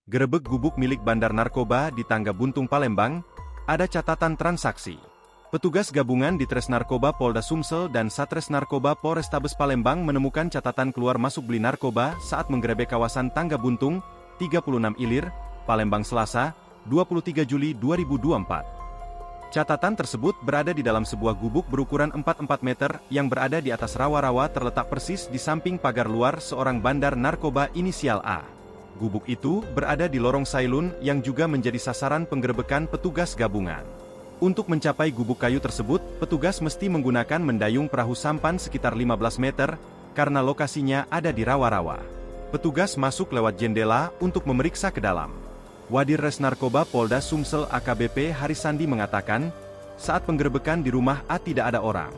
Gerebek gubuk milik bandar narkoba di Tangga Buntung Palembang, ada catatan transaksi. Petugas gabungan di Tres Narkoba Polda Sumsel dan Satres Narkoba Polrestabes Palembang menemukan catatan keluar masuk beli narkoba saat menggerebek kawasan Tangga Buntung, 36 Ilir, Palembang Selasa, 23 Juli 2024. Catatan tersebut berada di dalam sebuah gubuk berukuran 44 meter yang berada di atas rawa-rawa terletak persis di samping pagar luar seorang bandar narkoba inisial A. Gubuk itu berada di lorong Sailun yang juga menjadi sasaran penggerebekan petugas gabungan. Untuk mencapai gubuk kayu tersebut, petugas mesti menggunakan mendayung perahu sampan sekitar 15 meter, karena lokasinya ada di rawa-rawa. Petugas masuk lewat jendela untuk memeriksa ke dalam. Wadir Res Narkoba Polda Sumsel AKBP Harisandi mengatakan, saat penggerebekan di rumah A tidak ada orang.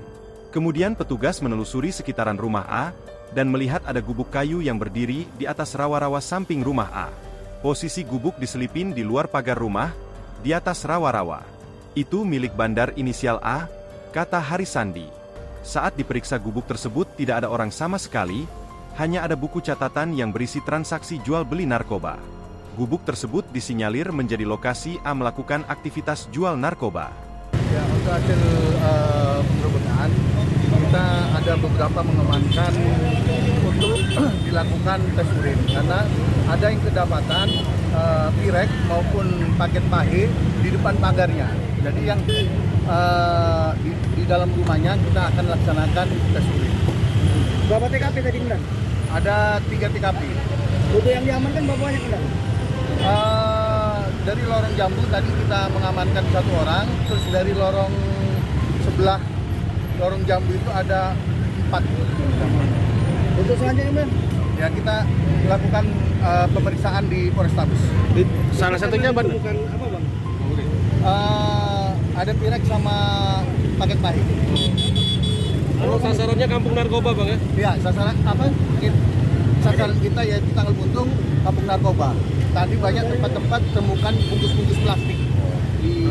Kemudian petugas menelusuri sekitaran rumah A, dan melihat ada gubuk kayu yang berdiri di atas rawa-rawa samping rumah A. Posisi gubuk diselipin di luar pagar rumah, di atas rawa-rawa. Itu milik bandar inisial A, kata Harisandi. Saat diperiksa gubuk tersebut tidak ada orang sama sekali, hanya ada buku catatan yang berisi transaksi jual beli narkoba. Gubuk tersebut disinyalir menjadi lokasi A melakukan aktivitas jual narkoba. Ya, untuk hasil penggerebekan, kita ada beberapa mengamankan untuk dilakukan tes urin karena ada yang kedapatan pirek maupun paket pahe di depan pagarnya. Jadi yang di dalam rumahnya kita akan laksanakan tes urin. Berapa TKP tadi Mbak? Ada 3 TKP. Untuk yang diamankan berapa banyak Mbak? Dari lorong Jambu tadi kita mengamankan 1 orang, terus dari lorong sebelah lorong Jambu itu ada 4. Untuk selanjutnya Mbak? Ya, kita lakukan pemeriksaan di Polrestabes. Salah satunya Bang? Bukan apa Bang? Ada pirek sama paket pahe. Kalau sasarannya kampung narkoba Bang ya? Ya, sasaran apa? Sasaran kita yaitu Tanggal Buntung, kampung narkoba. Tadi banyak tempat-tempat temukan bungkus-bungkus plastik di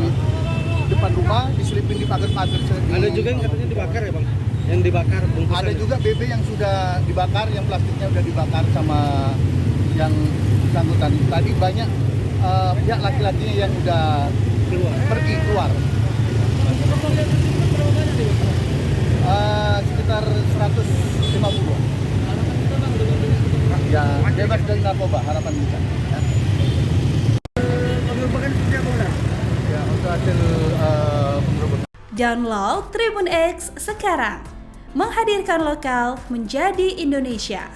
depan rumah, diselipin di pagar-pagar. Ada juga yang katanya dibakar ya Bang? Yang dibakar bungkusan. Ada juga BB yang sudah dibakar, yang plastiknya sudah dibakar sama yang bersangkutan. Tadi banyak pihak laki-lakinya yang sudah pergi keluar. Sekitar 150. Ya, bebas dari narkoba, harapan kita. Ya. Penggerebekan seperti apa Bang? Ya, untuk hasil penggerebekan. Download Tribun X sekarang. Menghadirkan lokal menjadi Indonesia.